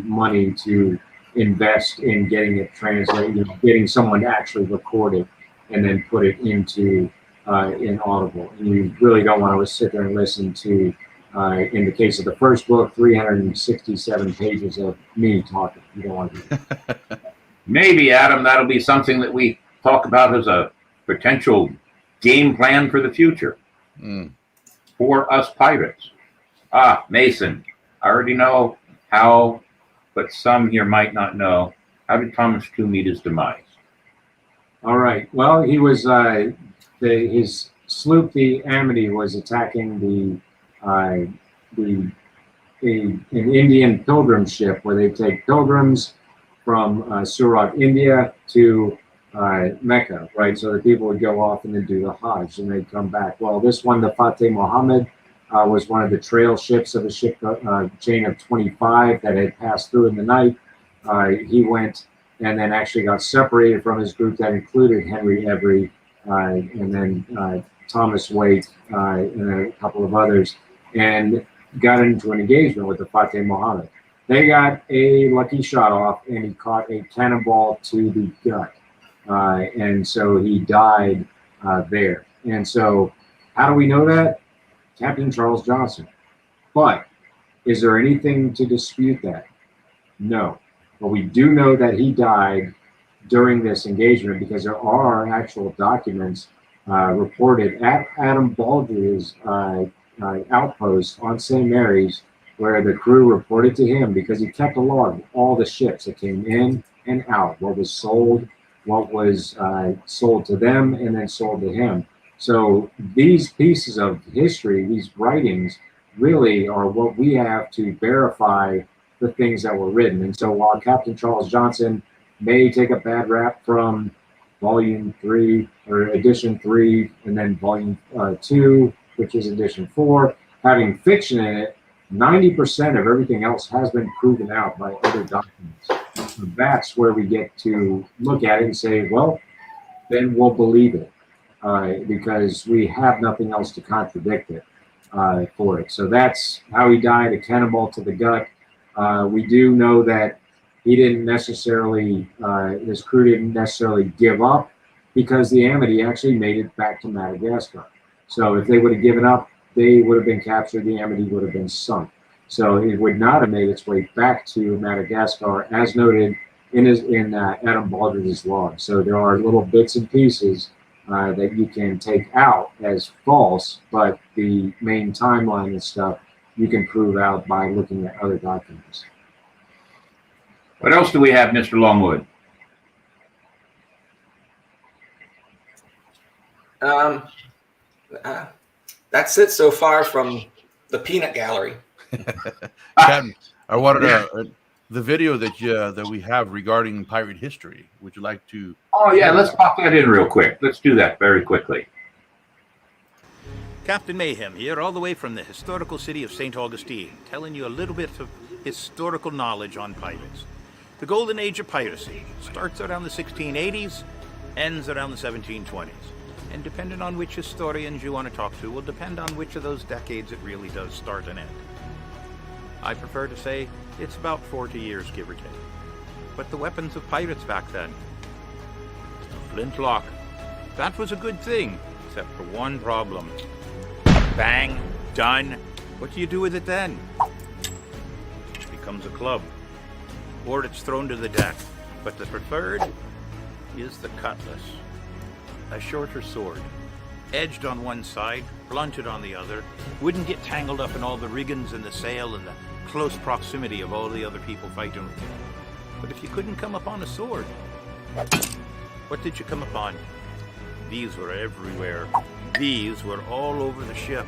money to invest in getting it translated, getting someone to actually record it and then put it into in Audible. And you really don't want to sit there and listen to, in the case of the first book, 367 pages of me talking. You don't want to do that. Maybe, Adam, that'll be something that we talk about as a potential game plan for the future for us pirates. Mason, I already know how, but some here might not know. How did Thomas Tew meet his demise? All right. Well, he was his sloop, the Amity, was attacking an Indian pilgrim ship where they take pilgrims from Surat, India to Mecca, right? So the people would go off and then do the Hajj and they'd come back. Well, this one, the Fateh Muhammad, was one of the trail ships of a ship chain of 25 that had passed through in the night. He went and then actually got separated from his group that included Henry Every and then Thomas Waite and a couple of others, and got into an engagement with the Fateh Muhammad. They got a lucky shot off, and he caught a cannonball to the gut. and so he died there. And so, how do we know that? Captain Charles Johnson. But is there anything to dispute that? No. But we do know that he died during this engagement because there are actual documents reported at Adam Baldry's outpost on St. Mary's, where the crew reported to him because he kept a log of all the ships that came in and out, what was sold, what was sold to them, and then sold to him. So these pieces of history, these writings, really are what we have to verify the things that were written. And so while Captain Charles Johnson may take a bad rap from volume 3 or edition 3, and then volume 2, which is edition 4, having fiction in it, 90% of everything else has been proven out by other documents. So that's where we get to look at it and say, well, then we'll believe it because we have nothing else to contradict it for it. So that's how he died, a cannonball to the gut. We do know that he didn't necessarily, his crew didn't necessarily give up because the Amity actually made it back to Madagascar. So if they would have given up, they would have been captured, the Amity would have been sunk. So it would not have made its way back to Madagascar, as noted in Adam Baldry's log. So there are little bits and pieces that you can take out as false, but the main timeline and stuff you can prove out by looking at other documents. What else do we have, Mr. Longwood? That's it so far from the peanut gallery. Captain, I wanted the video that we have regarding pirate history. Would you like to? Oh yeah, let's pop that in real quick. Let's do that very quickly. Captain Mayhem here, all the way from the historical city of St. Augustine, telling you a little bit of historical knowledge on pirates. The golden age of piracy starts around the 1680s, ends around the 1720s. And depending on which historians you want to talk to will depend on which of those decades it really does start and end. I prefer to say it's about 40 years, give or take. But the weapons of pirates back then, a flintlock, that was a good thing, except for one problem. Bang, done. What do you do with it then? It becomes a club, or it's thrown to the deck. But the preferred is the cutlass, a shorter sword, edged on one side, blunted on the other, wouldn't get tangled up in all the riggings and the sail and the close proximity of all the other people fighting with you. But if you couldn't come upon a sword, what did you come upon? These were everywhere. These were all over the ship.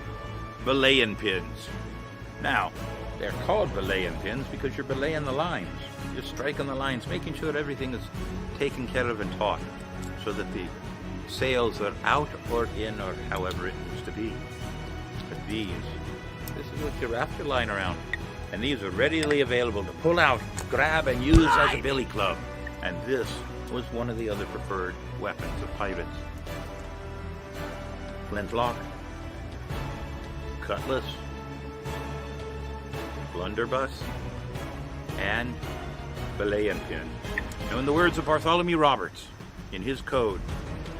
Belaying pins. Now, they're called belaying pins because you're belaying the lines. You're striking the lines, making sure that everything is taken care of and taut, so that the sails are out or in or however it needs to be. But this is what you wrap your line around. And these are readily available to pull out, grab, and use as a billy club. And this was one of the other preferred weapons of pirates. Flintlock, cutlass, blunderbuss, and belaying pin. Now, in the words of Bartholomew Roberts, in his code,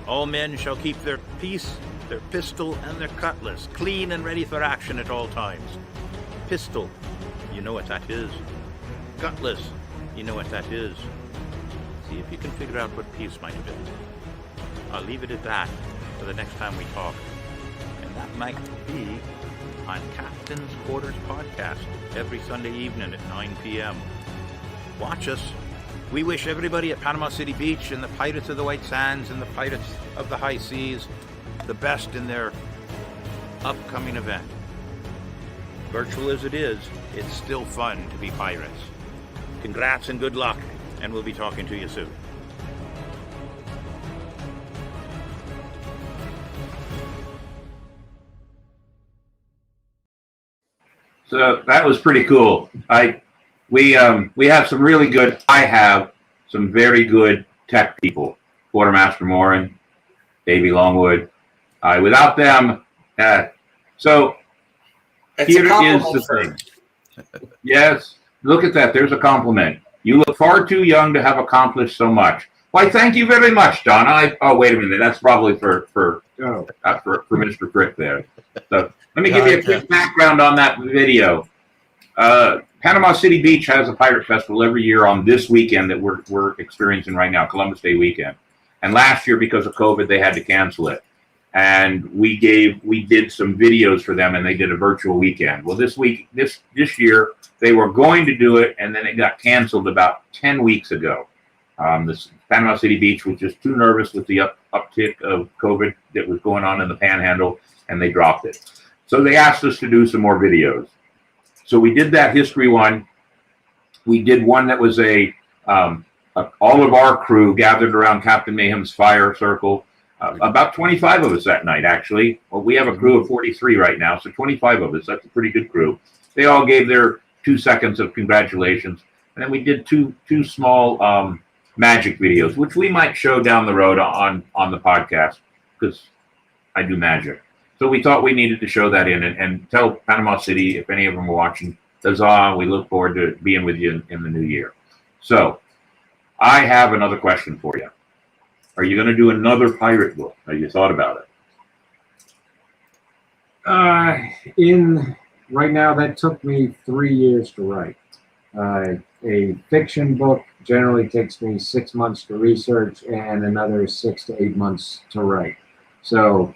all men shall keep their piece, their pistol, and their cutlass clean and ready for action at all times. Pistol, you know what that is. Cutlass, you know what that is. See if you can figure out what piece might have been. I'll leave it at that for the next time we talk. And that might be on Captain's Quarters Podcast every Sunday evening at 9 p.m. Watch us. We wish everybody at Panama City Beach and the Pirates of the White Sands and the Pirates of the High Seas the best in their upcoming event. Virtual as it is, it's still fun to be pirates. Congrats and good luck, and we'll be talking to you soon. So that was pretty cool. We have some really good. I have some very good tech people. Quartermaster Morin, Davey Longwood. Without them, so It's here a compliment, is the sir. thing. Yes, look at that. There's a compliment. You look far too young to have accomplished so much. Why, thank you very much, Donna. Oh, wait a minute. That's probably for Oh, Mr. Frick there. So let me give you a quick background on that video. Panama City Beach has a pirate festival every year on this weekend that we're experiencing right now, Columbus Day weekend. And last year, because of COVID, they had to cancel it. And we did some videos for them, and they did a virtual weekend. Well, this year, they were going to do it, and then it got canceled about 10 weeks ago. This Panama City Beach was just too nervous with the uptick of COVID that was going on in the Panhandle, and they dropped it. So they asked us to do some more videos. So we did that history one. We did one that was all of our crew gathered around Captain Mayhem's fire circle. About 25 of us that night, actually. Well, we have a crew of 43 right now, so 25 of us. That's a pretty good crew. They all gave their 2 seconds of congratulations. And then we did two small magic videos, which we might show down the road on the podcast, because I do magic. So we thought we needed to show that in and tell Panama City, if any of them are watching, huzzah, we look forward to being with you in the new year. So I have another question for you. Are you going to do another pirate book? Have you thought about it? Right now, that took me 3 years to write. A fiction book generally takes me 6 months to research and another 6 to 8 months to write. So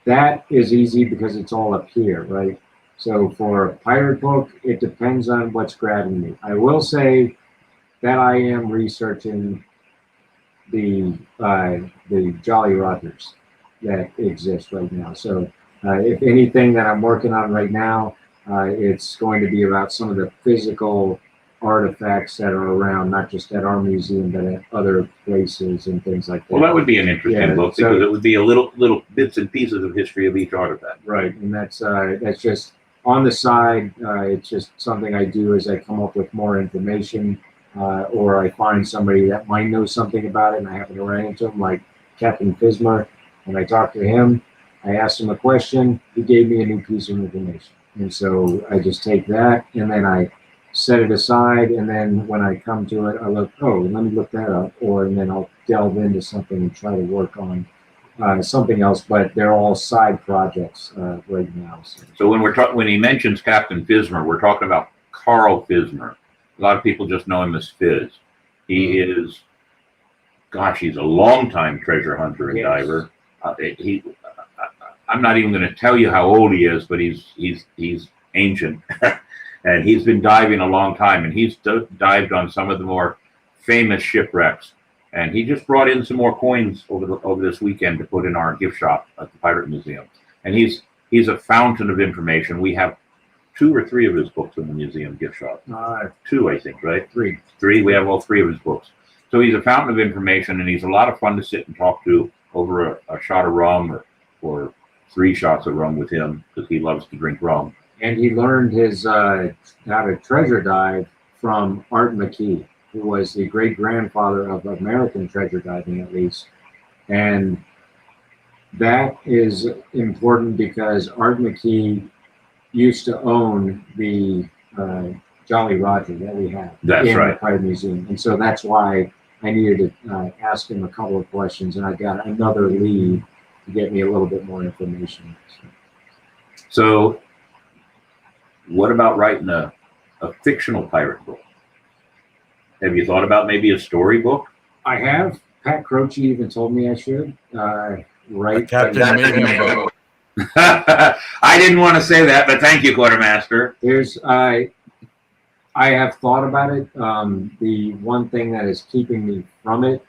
that is easy because it's all up here, right? So for a pirate book, it depends on what's grabbing me. I will say that I am researching the Jolly Rogers that exist right now. So if anything that I'm working on right now, it's going to be about some of the physical artifacts that are around, not just at our museum, but at other places and things like that. Well, that would be an interesting book, because it would be a little bits and pieces of history of each artifact. Right, and that's just on the side. It's just something I do as I come up with more information, or I find somebody that might know something about it, and I happen to run into him, like Captain Fisner. When I talked to him, I asked him a question. He gave me a new piece of information, and so I just take that and then I set it aside, and then when I come to it, I look, oh, let me look that up, and then I'll delve into something and try to work on something else. But they're all side projects right now. So when he mentions Captain Fisner, we're talking about Carl Fisner. A lot of people just know him as Fizz. He is, he's a longtime treasure hunter and diver. I'm not even going to tell you how old he is, but he's ancient. And he's been diving a long time, and he's dived on some of the more famous shipwrecks. And he just brought in some more coins over this weekend to put in our gift shop at the Pirate Museum. And he's a fountain of information. We have 2 or 3 of his books in the museum gift shop. 2, I think, right? 3. We have all 3 of his books. So he's a fountain of information, and he's a lot of fun to sit and talk to over a shot of rum or 3 shots of rum with him, because he loves to drink rum. And he learned his how to treasure dive from Art McKee, who was the great-grandfather of American treasure diving, at least. And that is important because Art McKee used to own the Jolly Roger that we have in the Pirate Museum. And so that's why I needed to ask him a couple of questions, and I got another lead to get me a little bit more information. So what about writing a fictional pirate book? Have you thought about maybe a story book? I have. Pat Croce even told me I should write Captain Mayhem book. I didn't want to say that, but thank you, Quartermaster. I have thought about it. The one thing that is keeping me from it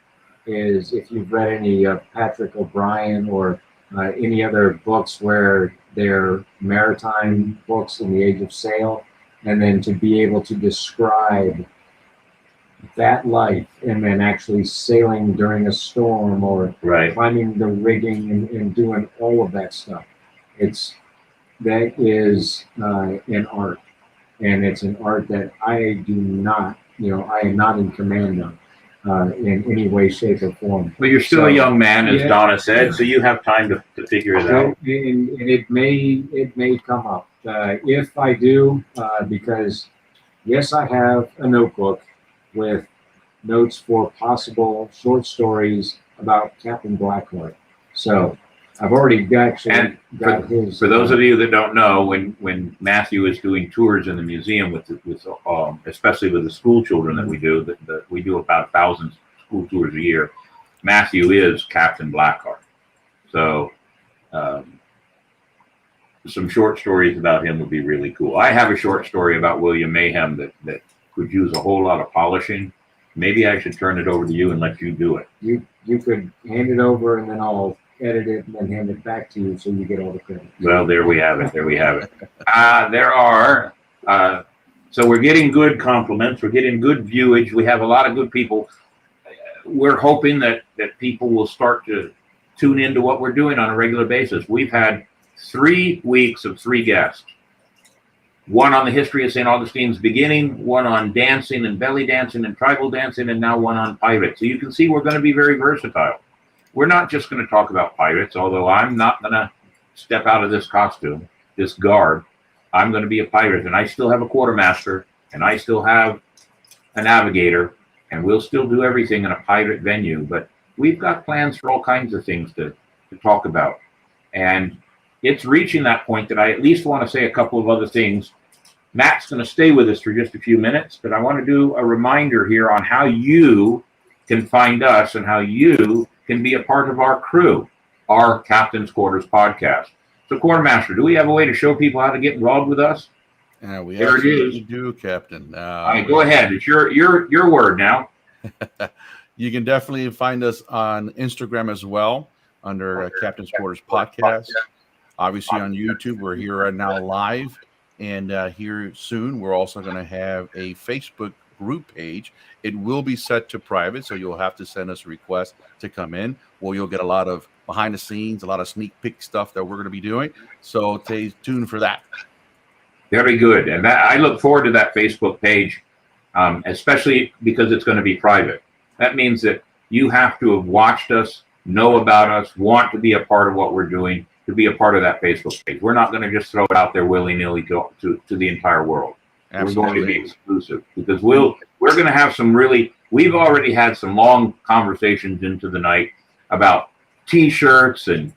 is, if you've read any Patrick O'Brien or any other books where they're maritime books in the Age of Sail, and then to be able to describe that life and then actually sailing during a storm or climbing the rigging and doing all of that stuff. That is an art, and it's an art that I do not, I am not in command of in any way, shape, or form. But you're still a young man, as Donna said, so you have time to figure it out. And it may come up. If I do, because yes, I have a notebook with notes for possible short stories about Captain Blackheart. So I've already got his. For those of you that don't know, when Matthew is doing tours in the museum with especially with the school children that we do, we do about 1,000 school tours a year. Matthew is Captain Blackheart. So some short stories about him would be really cool. I have a short story about William Mayhem that could use a whole lot of polishing. Maybe I should turn it over to you and let you do it. You could hand it over, and then I'll edit it and then hand it back to you so you get all the credit. Well, there we have it. So we're getting good compliments. We're getting good viewage. We have a lot of good people. We're hoping that people will start to tune into what we're doing on a regular basis. We've had 3 weeks of 3 guests. One on the history of St. Augustine's beginning, one on dancing and belly dancing and tribal dancing, and now one on pirates. So you can see we're going to be very versatile. We're not just going to talk about pirates, although I'm not going to step out of this costume, this garb. I'm going to be a pirate, and I still have a quartermaster, and I still have a navigator, and we'll still do everything in a pirate venue. But we've got plans for all kinds of things to talk about. And it's reaching that point that I at least want to say a couple of other things. Matt's going to stay with us for just a few minutes, but I want to do a reminder here on how you can find us and how you can be a part of our crew, our Captain's Quarters podcast. So, Quartermaster, do we have a way to show people how to get involved with us? Yeah, we There it absolutely is. do, Captain. All right, go ahead. It's your word now. You can definitely find us on Instagram as well under Captain's Quarters Podcast. Obviously on YouTube, we're here right now live. And here soon, we're also going to have a Facebook group page. It will be set to private, so you'll have to send us a request to come in, where you'll get a lot of behind the scenes, a lot of sneak peek stuff that we're going to be doing. So stay tuned for that. Very good. And I look forward to that Facebook page, especially because it's going to be private. That means that you have to have watched us, know about us, want to be a part of what we're doing, to be a part of that Facebook page. We're not going to just throw it out there willy-nilly to the entire world. Absolutely. We're going to be exclusive because we're going to have we've already had some long conversations into the night about T-shirts and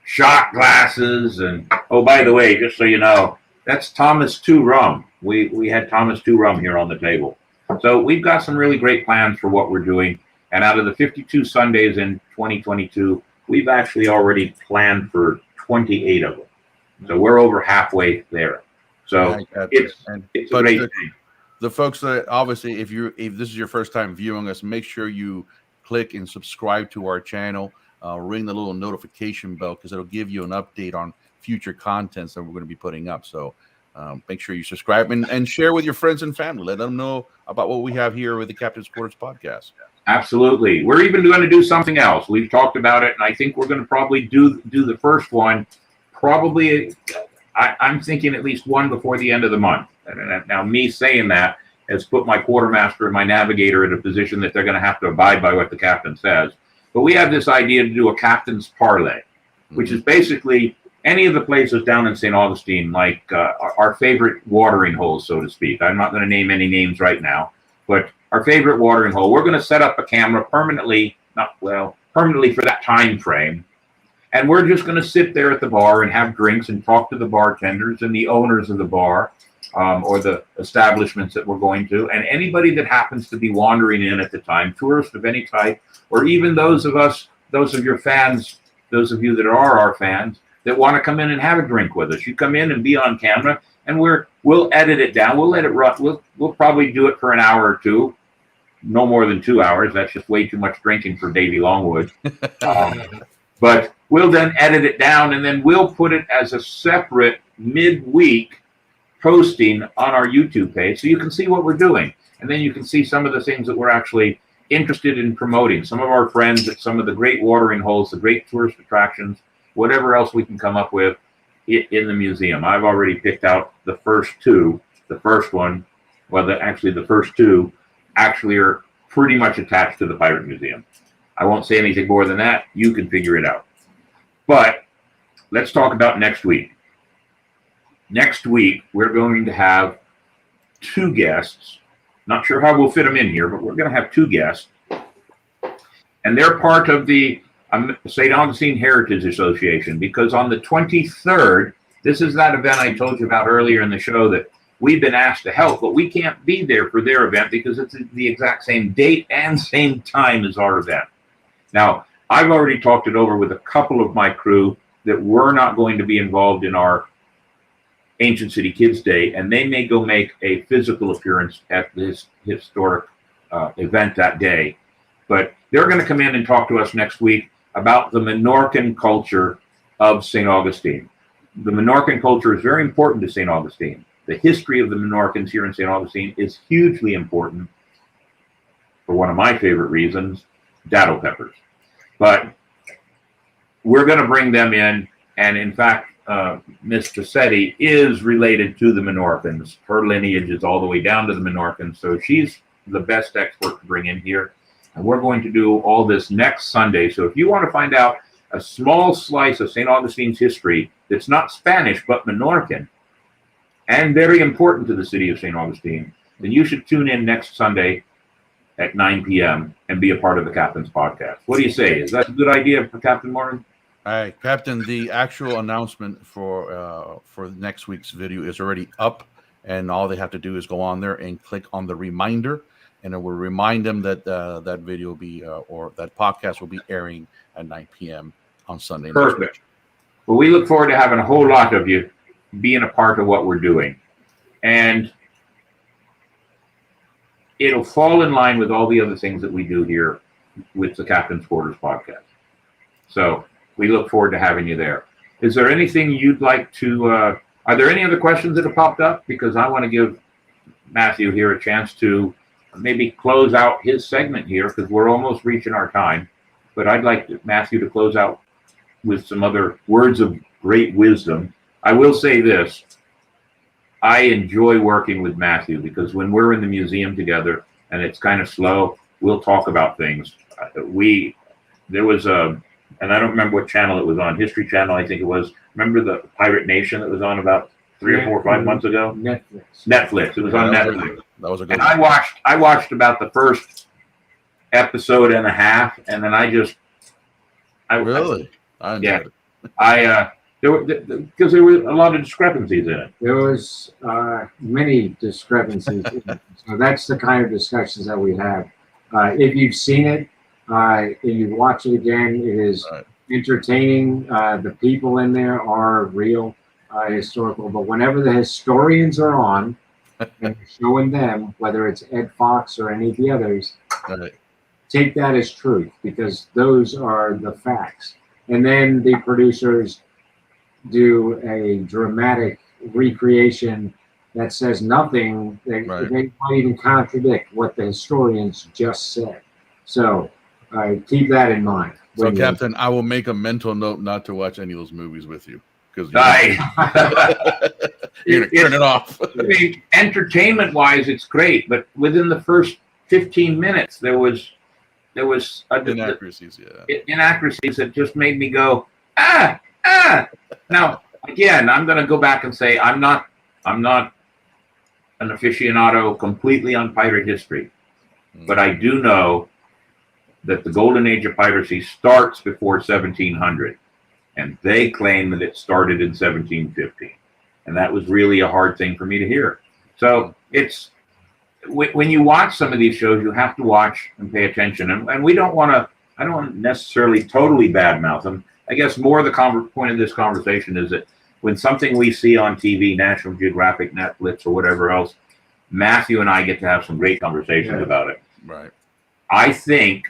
shot glasses. And, oh, by the way, just so you know, that's Thomas 2 rum. We had Thomas 2 rum here on the table. So we've got some really great plans for what we're doing. And out of the 52 Sundays in 2022, we've actually already planned for 28 of them. So we're over halfway there. So it's a great thing. The folks that obviously, if this is your first time viewing us, make sure you click and subscribe to our channel. Ring the little notification bell because it'll give you an update on future contents that we're going to be putting up. So make sure you subscribe and share with your friends and family. Let them know about what we have here with the Captain's Quarters podcast. Absolutely. We're even going to do something else. We've talked about it, and I think we're going to probably do the first one. Probably, I'm thinking at least one before the end of the month. And now, me saying that has put my quartermaster and my navigator in a position that they're going to have to abide by what the captain says. But we have this idea to do a captain's parlay, which is basically any of the places down in St. Augustine, like our favorite watering holes, so to speak. I'm not going to name any names right now, but our favorite watering hole. We're going to set up a camera permanently for that time frame. And we're just going to sit there at the bar and have drinks and talk to the bartenders and the owners of the bar or the establishments that we're going to. And anybody that happens to be wandering in at the time, tourists of any type, or even those of your fans, those of you that are our fans, that want to come in and have a drink with us. You come in and be on camera, and we'll edit it down. We'll let it run. We'll probably do it for an hour or two. No more than 2 hours. That's just way too much drinking for Davy Longwood. But we'll then edit it down, and then we'll put it as a separate midweek posting on our YouTube page so you can see what we're doing. And then you can see some of the things that we're actually interested in promoting. Some of our friends at some of the great watering holes, the great tourist attractions, whatever else we can come up with in the museum. I've already picked out the first two. The first one, the first two actually are pretty much attached to the Pirate Museum. I won't say anything more than that. You can figure it out. But let's talk about next week. Next week, we're going to have 2 guests. Not sure how we'll fit them in here, but we're going to have two guests. And they're part of the St. Augustine Heritage Association, because on the 23rd, this is that event I told you about earlier in the show that we've been asked to help, but we can't be there for their event because it's the exact same date and same time as our event. Now, I've already talked it over with a couple of my crew that we're not going to be involved in our Ancient City Kids Day, and they may go make a physical appearance at this historic event that day. But they're going to come in and talk to us next week about the Menorcan culture of St. Augustine. The Menorcan culture is very important to St. Augustine. The history of the Menorcans here in St. Augustine is hugely important for one of my favorite reasons, dado peppers. But we're going to bring them in, and in fact, Miss Cassetti is related to the Menorcans. Her lineage is all the way down to the Menorcans, so she's the best expert to bring in here. And we're going to do all this next Sunday. So if you want to find out a small slice of St. Augustine's history that's not Spanish but Menorcan, and very important to the city of St. Augustine, then you should tune in next Sunday at 9 p.m. and be a part of the Captain's podcast. What do you say? Is that a good idea for Captain Martin? All right, Captain, the actual announcement for next week's video is already up, and all they have to do is go on there and click on the reminder, and it will remind them that that video will be, or that podcast will be airing at 9 p.m. on Sunday. Perfect. Well, we look forward to having a whole lot of you being a part of what we're doing. And it'll fall in line with all the other things that we do here with the Captain's Quarters podcast. So we look forward to having you there. Is there anything you'd like to, are there any other questions that have popped up? Because I want to give Matthew here a chance to maybe close out his segment here, because we're almost reaching our time. But I'd like Matthew to close out with some other words of great wisdom. I will say this. I enjoy working with Matthew, because when we're in the museum together and it's kind of slow, we'll talk about things. There was a, and I don't remember what channel it was on, History Channel, I think it was. Remember the Pirate Nation that was on about 3 or 4 or 5 months ago? Netflix. It was on Netflix. That was a good and one. I watched about the first episode and a half, and then Really? I enjoyed it. Because there were a lot of discrepancies in it. There was many discrepancies. So that's the kind of discussions that we have. If you've seen it, and you watch it again, it is entertaining. The people in there are real, historical. But whenever the historians are on and showing them, whether it's Ed Fox or any of the others, take that as truth, because those are the facts. And then the producers do a dramatic recreation that says nothing. They might even contradict what the historians just said. So keep that in mind. So, Captain, I will make a mental note not to watch any of those movies with you, because you're going to turn it off. I mean, entertainment-wise, it's great, but within the first 15 minutes, there was inaccuracies. Inaccuracies that just made me go, ah. Now, again, I'm going to go back and say I'm not an aficionado completely on pirate history, but I do know that the golden age of piracy starts before 1700, and they claim that it started in 1750, and that was really a hard thing for me to hear. So it's when you watch some of these shows, you have to watch and pay attention, and we don't want to. I don't want to necessarily totally badmouth them. I guess more of the point of this conversation is that when something we see on TV, National Geographic, Netflix, or whatever else, Matthew and I get to have some great conversations about it. Right. I think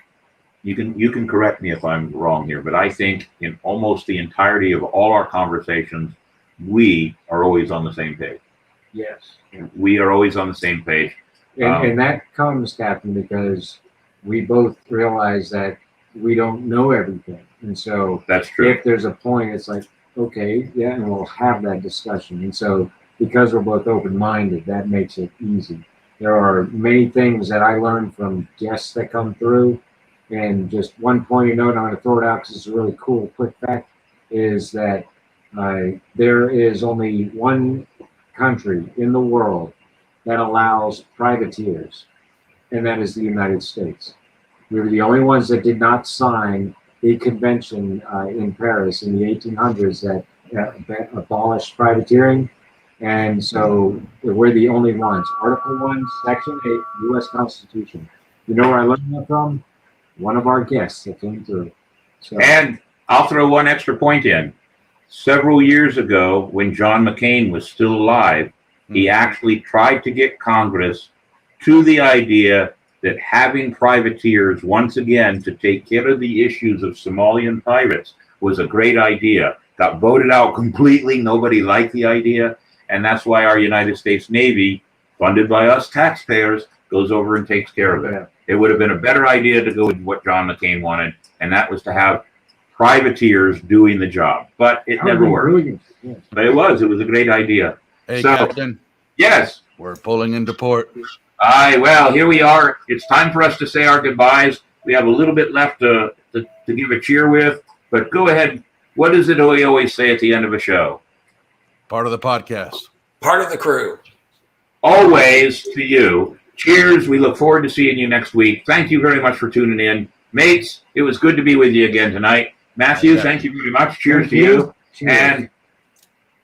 you can correct me if I'm wrong here, but I think in almost the entirety of all our conversations, we are always on the same page. Yes. We are always on the same page. And that comes, Captain, because we both realize that we don't know everything. And so that's true. If there's a point, it's like, okay, yeah, and we'll have that discussion. And so because we're both open-minded, that makes it easy. There are many things that I learned from guests that come through. And just one pointed note, I'm going to throw it out because it's a really cool, quick fact, is that there is only one country in the world that allows privateers and that is the United States. We were the only ones that did not sign a convention in Paris in the 1800s that abolished privateering. And so we're the only ones. Article 1, Section 8, U.S. Constitution. You know where I learned that from? One of our guests that came through. So, And I'll throw one extra point in. Several years ago, when John McCain was still alive, he actually tried to get Congress to the idea that having privateers once again to take care of the issues of Somalian pirates was a great idea. Got voted out completely. Nobody liked the idea. And that's why our United States Navy, funded by us taxpayers, goes over and takes care of it. Yeah. It would have been a better idea to go with what John McCain wanted, and that was to have privateers doing the job. But it never worked. Brilliant. Yeah. But it was a great idea. Hey, So- Captain, Yes. we're pulling into port. Aye, well, here we are. It's time for us to say our goodbyes. We have a little bit left to give a cheer with, but go ahead. What is it we always say at the end of a show? Part of the podcast. Part of the crew. Always to you. Cheers. We look forward to seeing you next week. Thank you very much for tuning in. Mates, it was good to be with you again tonight. Matthew, Okay. thank you very much. Cheers Thank to you. Cheers. And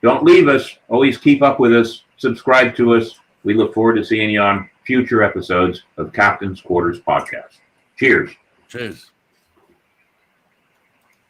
don't leave us. Always keep up with us. Subscribe to us. We look forward to seeing you on future episodes of Captain's Quarters Podcast. Cheers. Cheers.